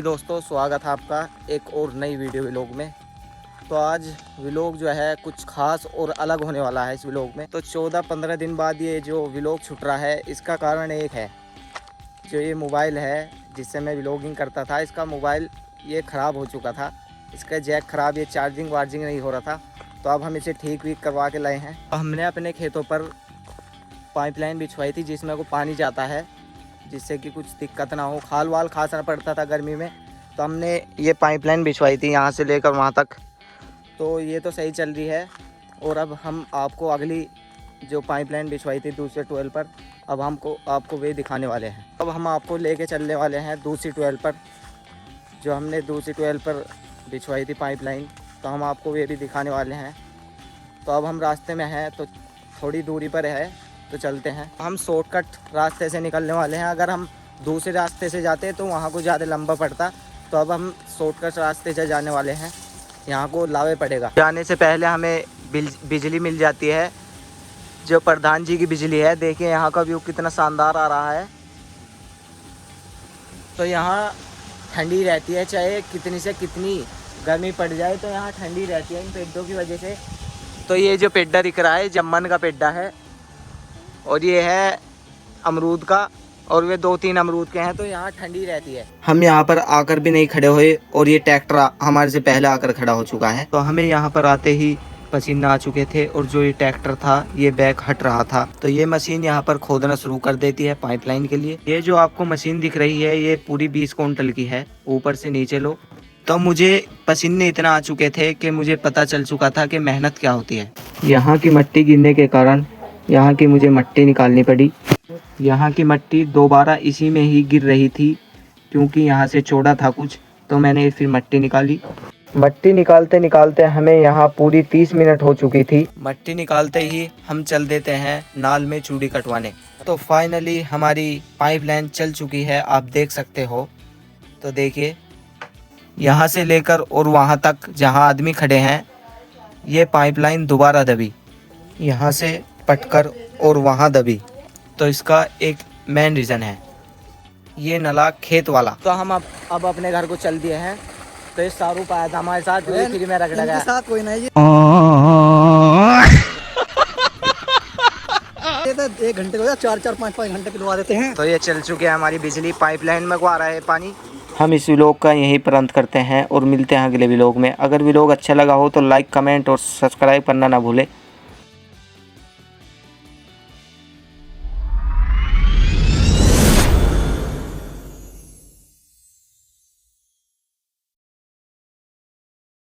जी दोस्तों, स्वागत है आपका एक और नई वीडियो व्लॉग में। तो आज व्लॉग जो है कुछ खास और अलग होने वाला है। इस व्लॉग में तो 14-15 दिन बाद ये जो व्लॉग छूट रहा है, इसका कारण एक है, जो ये मोबाइल है जिससे मैं व्लॉगिंग करता था, इसका मोबाइल ये ख़राब हो चुका था। इसका जैक ख़राब, ये चार्जिंग वार्जिंग नहीं हो रहा था। तो अब हम इसे ठीक वीक करवा के लाए हैं। हमने अपने खेतों पर पाइपलाइन बिछवाई थी जिसमें को पानी जाता है, जिससे कि कुछ दिक्कत ना हो। खाल वाल खासना पड़ता था गर्मी में, तो हमने ये पाइपलाइन बिछवाई थी यहाँ से लेकर वहाँ तक। तो ये तो सही चल रही है। और अब हम आपको अगली जो पाइपलाइन बिछवाई थी दूसरे ट्वेल पर, अब हमको आपको वे दिखाने वाले हैं। अब हम आपको लेके चलने वाले हैं दूसरी ट्वेल पर, जो हमने दूसरी ट्वेल पर बिछवाई थी पाइपलाइन। तो हम आपको वे भी दिखाने वाले हैं। तो अब हम रास्ते में हैं, तो थोड़ी दूरी पर है, तो चलते हैं। हम शॉर्टकट रास्ते से निकलने वाले हैं। अगर हम दूसरे रास्ते से जाते तो वहाँ को ज़्यादा लंबा पड़ता, तो अब हम शॉर्टकट रास्ते से जाने वाले हैं। यहाँ को लावे पड़ेगा। जाने से पहले हमें बिजली मिल जाती है, जो प्रधान जी की बिजली है। देखिए यहाँ का व्यू कितना शानदार आ रहा है। तो यहाँ ठंडी रहती है, चाहे कितनी से कितनी गर्मी पड़ जाए, तो यहाँ ठंडी रहती है इन पेड़ों की वजह से। तो ये जो पेड्डा दिख रहा है, जम्मन का पेड्डा है, और ये है अमरूद का, और वे 2-3 अमरूद के हैं। तो यहाँ ठंडी रहती है। हम यहाँ पर आकर भी नहीं खड़े हुए, और ये ट्रैक्टर हमारे से पहले आकर खड़ा हो चुका है। तो हमें यहाँ पर आते ही पसीना आ चुके थे, और जो ये ट्रैक्टर था ये बैक हट रहा था। तो ये मशीन यहाँ पर खोदना शुरू कर देती है पाइपलाइन के लिए। ये जो आपको मशीन दिख रही है, ये पूरी 20 क्विंटल की है, ऊपर से नीचे लो। तो मुझे पसीने इतना आ चुके थे कि मुझे पता चल चुका था कि मेहनत क्या होती है। यहाँ की मिट्टी गिरने के कारण यहाँ की मुझे मिट्टी निकालनी पड़ी। यहाँ की मिट्टी दोबारा इसी में ही गिर रही थी, क्योंकि यहाँ से चौड़ा था कुछ, तो मैंने फिर मिट्टी निकाली। मिट्टी निकालते निकालते हमें यहाँ पूरी 30 मिनट हो चुकी थी। मिट्टी निकालते ही हम चल देते हैं नाल में चूड़ी कटवाने। तो फाइनली हमारी पाइपलाइन चल चुकी है, आप देख सकते हो। तो देखिए यहाँ से लेकर और वहाँ तक जहाँ आदमी खड़े हैं, ये पाइपलाइन दोबारा दबी, यहाँ से पटकर और वहाँ दबी। तो इसका एक मेन रीज़न है ये नला खेत वाला। तो हम अब अपने घर को चल दिए हैं। तो ये सारू पाया था हमारे साथ, फ्री में रख गया साथ कोई नहीं। ये तो 1 घंटे को 4-4, 5-5 घंटे पिलवा देते हैं। तो ये चल चुके हैं हमारी बिजली, पाइपलाइन में को आ रहा है पानी। हम इस व्लॉग का यहीं पर अंत करते हैं और मिलते हैं अगले व्लॉग में। अगर व्लॉग अच्छा लगा हो तो लाइक, कमेंट और सब्सक्राइब करना ना भूले।